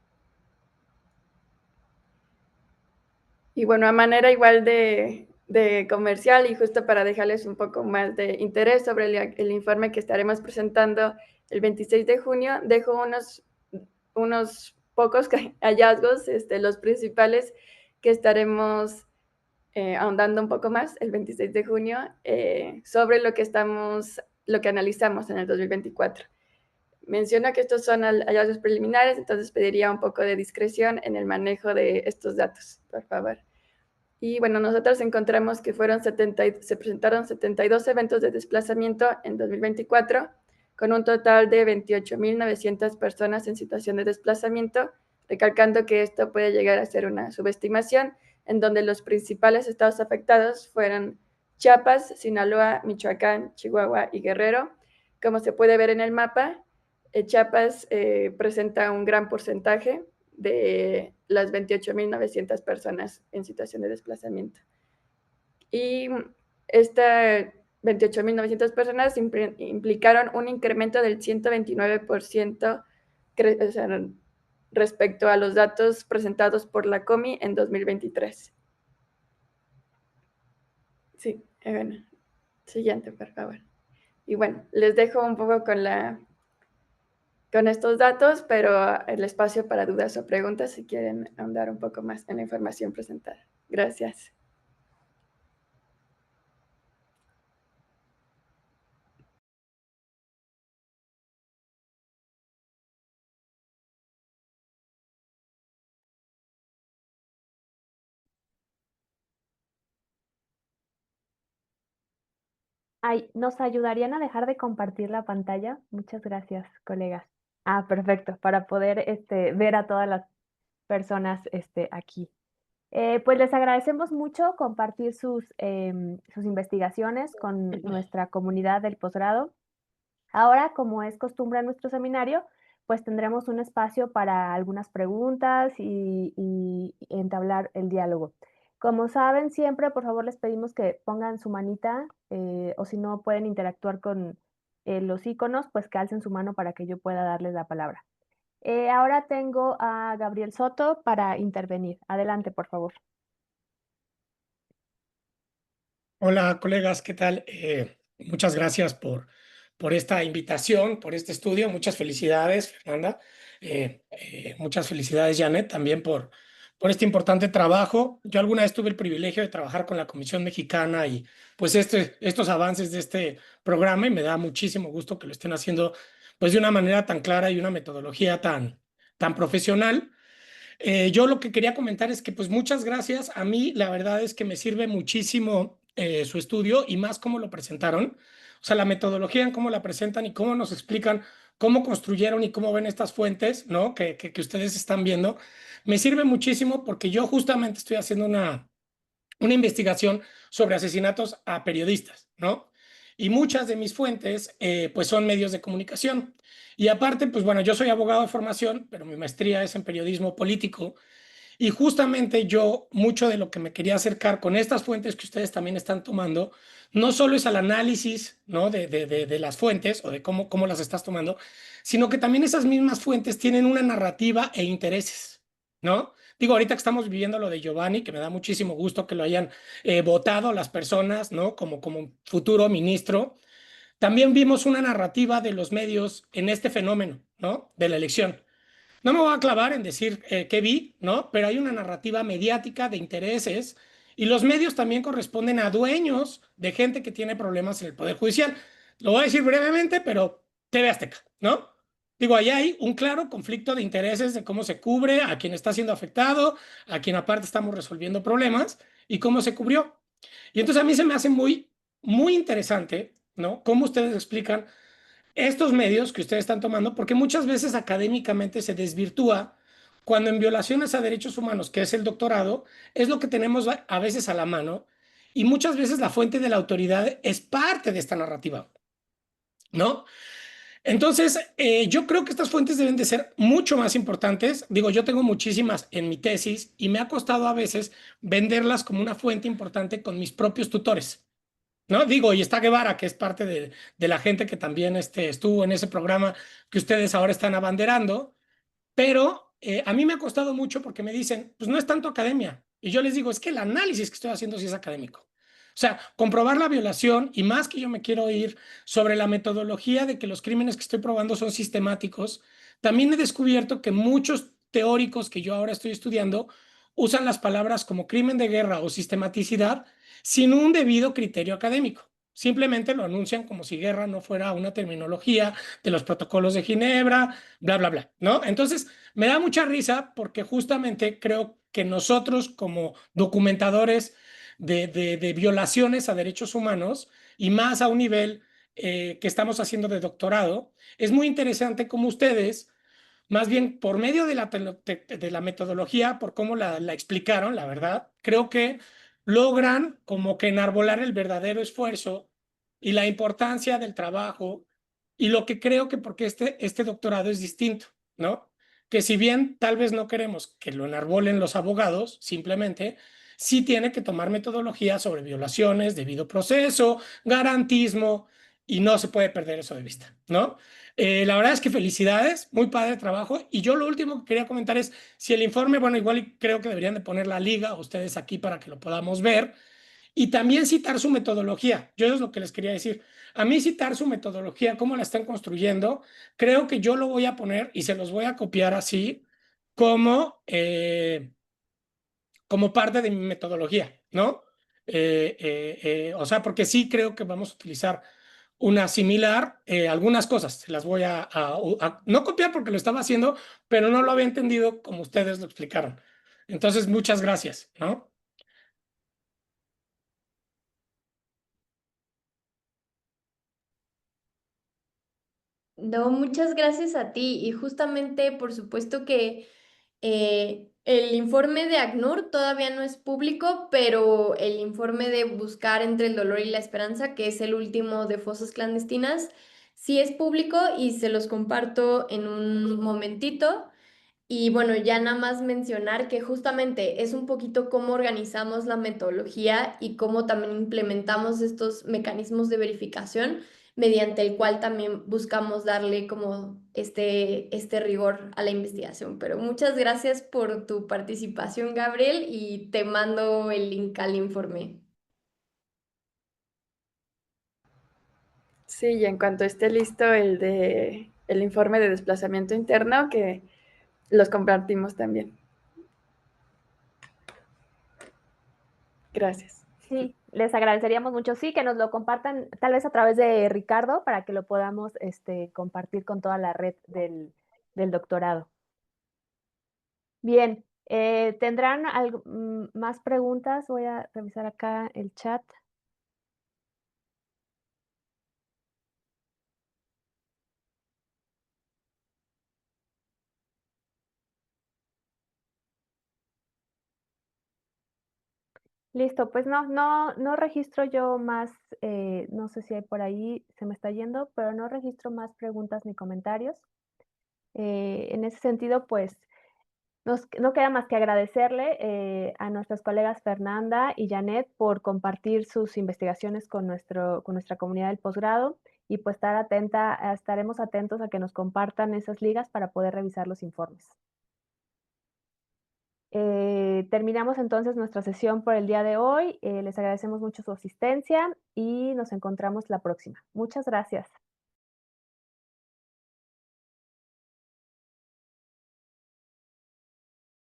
Y bueno, a manera igual de comercial y justo para dejarles un poco más de interés sobre el informe que estaremos presentando el 26 de junio, dejo unos pocos hallazgos, los principales que estaremos ahondando un poco más el 26 de junio sobre lo que analizamos en el 2024. Menciono que estos son hallazgos preliminares, entonces pediría un poco de discreción en el manejo de estos datos, por favor. Y bueno, nosotros encontramos que se presentaron 72 eventos de desplazamiento en 2024, con un total de 28.900 personas en situación de desplazamiento, recalcando que esto puede llegar a ser una subestimación, en donde los principales estados afectados fueron Chiapas, Sinaloa, Michoacán, Chihuahua y Guerrero. Como se puede ver en el mapa, Chiapas presenta un gran porcentaje de las 28.900 personas en situación de desplazamiento. Y estas 28.900 personas implicaron un incremento del 129% respecto a los datos presentados por la COMI en 2023. Sí, bueno, siguiente, por favor. Y bueno, les dejo un poco con estos datos, pero el espacio para dudas o preguntas si quieren ahondar un poco más en la información presentada. Gracias. Ay, ¿nos ayudarían a dejar de compartir la pantalla? Muchas gracias, colegas. Ah, perfecto, para poder ver a todas las personas aquí. Pues les agradecemos mucho compartir sus investigaciones con nuestra comunidad del posgrado. Ahora, como es costumbre en nuestro seminario, pues tendremos un espacio para algunas preguntas y entablar el diálogo. Como saben, siempre por favor les pedimos que pongan su manita o si no pueden interactuar con los iconos, pues que alcen su mano para que yo pueda darles la palabra. Ahora tengo a Gabriel Soto para intervenir. Adelante, por favor. Hola, colegas, ¿qué tal? Muchas gracias por esta invitación, por este estudio. Muchas felicidades, Fernanda. Muchas felicidades, Janet, también por este importante trabajo. Yo alguna vez tuve el privilegio de trabajar con la Comisión Mexicana y pues estos avances de este programa y me da muchísimo gusto que lo estén haciendo pues de una manera tan clara y una metodología tan profesional. Yo lo que quería comentar es que pues muchas gracias. A mí la verdad es que me sirve muchísimo su estudio y más cómo lo presentaron. O sea, la metodología en cómo la presentan y cómo nos explican cómo construyeron y cómo ven estas fuentes, ¿no? Que ustedes están viendo. Me sirve muchísimo porque yo justamente estoy haciendo una investigación sobre asesinatos a periodistas, ¿no? Y muchas de mis fuentes, pues son medios de comunicación. Y aparte, pues bueno, yo soy abogado de formación, pero mi maestría es en periodismo político. Y justamente yo, mucho de lo que me quería acercar con estas fuentes que ustedes también están tomando, no solo es al análisis, ¿no? de las fuentes o de cómo las estás tomando, sino que también esas mismas fuentes tienen una narrativa e intereses, ¿no? Digo, ahorita que estamos viviendo lo de Giovanni, que me da muchísimo gusto que lo hayan votado las personas, ¿no? Como futuro ministro. También vimos una narrativa de los medios en este fenómeno, ¿no? De la elección. No me voy a clavar en decir qué vi, ¿no? Pero hay una narrativa mediática de intereses y los medios también corresponden a dueños de gente que tiene problemas en el Poder Judicial. Lo voy a decir brevemente, pero TV Azteca, ¿no? Digo, ahí hay un claro conflicto de intereses de cómo se cubre a quien está siendo afectado, a quien aparte estamos resolviendo problemas y cómo se cubrió. Y entonces a mí se me hace muy interesante, ¿no? Cómo ustedes explican estos medios que ustedes están tomando, porque muchas veces académicamente se desvirtúa cuando en violaciones a derechos humanos, que es el doctorado, es lo que tenemos a veces a la mano, y muchas veces la fuente de la autoridad es parte de esta narrativa, ¿no? Entonces, yo creo que estas fuentes deben de ser mucho más importantes. Digo, yo tengo muchísimas en mi tesis y me ha costado a veces venderlas como una fuente importante con mis propios tutores. ¿No? Digo, y está Guevara, que es parte de la gente que también estuvo en ese programa que ustedes ahora están abanderando, pero a mí me ha costado mucho porque me dicen, pues no es tanto academia. Y yo les digo, es que el análisis que estoy haciendo sí es académico. O sea, comprobar la violación y más que yo me quiero ir sobre la metodología de que los crímenes que estoy probando son sistemáticos, también he descubierto que muchos teóricos que yo ahora estoy estudiando usan las palabras como crimen de guerra o sistematicidad sin un debido criterio académico. Simplemente lo anuncian como si guerra no fuera una terminología de los protocolos de Ginebra, bla, bla, bla, ¿no? Entonces, me da mucha risa porque justamente creo que nosotros como documentadores de violaciones a derechos humanos y más a un nivel que estamos haciendo de doctorado, es muy interesante cómo ustedes, más bien por medio de la metodología, por cómo la explicaron, la verdad, creo que logran como que enarbolar el verdadero esfuerzo y la importancia del trabajo y lo que creo que porque este doctorado es distinto, ¿no? Que si bien tal vez no queremos que lo enarbolen los abogados, simplemente sí tiene que tomar metodología sobre violaciones, debido proceso, garantismo, y no se puede perder eso de vista, ¿no? La verdad es que felicidades, muy padre trabajo. Y yo lo último que quería comentar es si el informe, bueno, igual creo que deberían de poner la liga ustedes aquí para que lo podamos ver y también citar su metodología. Yo eso es lo que les quería decir. A mí citar su metodología, cómo la están construyendo, creo que yo lo voy a poner y se los voy a copiar así como parte de mi metodología, ¿no? O sea, porque sí creo que vamos a utilizar una similar, algunas cosas se las voy no copiar porque lo estaba haciendo, pero no lo había entendido como ustedes lo explicaron. Entonces, muchas gracias, ¿no? No, muchas gracias a ti. Y justamente, por supuesto que el informe de ACNUR todavía no es público, pero el informe de Buscar entre el dolor y la esperanza, que es el último de fosas clandestinas, sí es público y se los comparto en un momentito. Y bueno, ya nada más mencionar que justamente es un poquito cómo organizamos la metodología y cómo también implementamos estos mecanismos de verificación mediante el cual también buscamos darle como este rigor a la investigación. Pero muchas gracias por tu participación, Gabriel, y te mando el link al informe. Sí, y en cuanto esté listo el informe de desplazamiento interno, que los compartimos también. Gracias. Sí, les agradeceríamos mucho, sí, que nos lo compartan tal vez a través de Ricardo para que lo podamos compartir con toda la red del doctorado. Bien, ¿Tendrán más preguntas? Voy a revisar acá el chat. Listo, pues no registro yo más, no sé si hay por ahí, se me está yendo, pero no registro más preguntas ni comentarios. En ese sentido, pues no queda más que agradecerle a nuestras colegas Fernanda y Janet por compartir sus investigaciones con nuestra comunidad del posgrado y pues estaremos atentos a que nos compartan esas ligas para poder revisar los informes. Terminamos entonces nuestra sesión por el día de hoy. Les agradecemos mucho su asistencia y nos encontramos la próxima. Muchas gracias.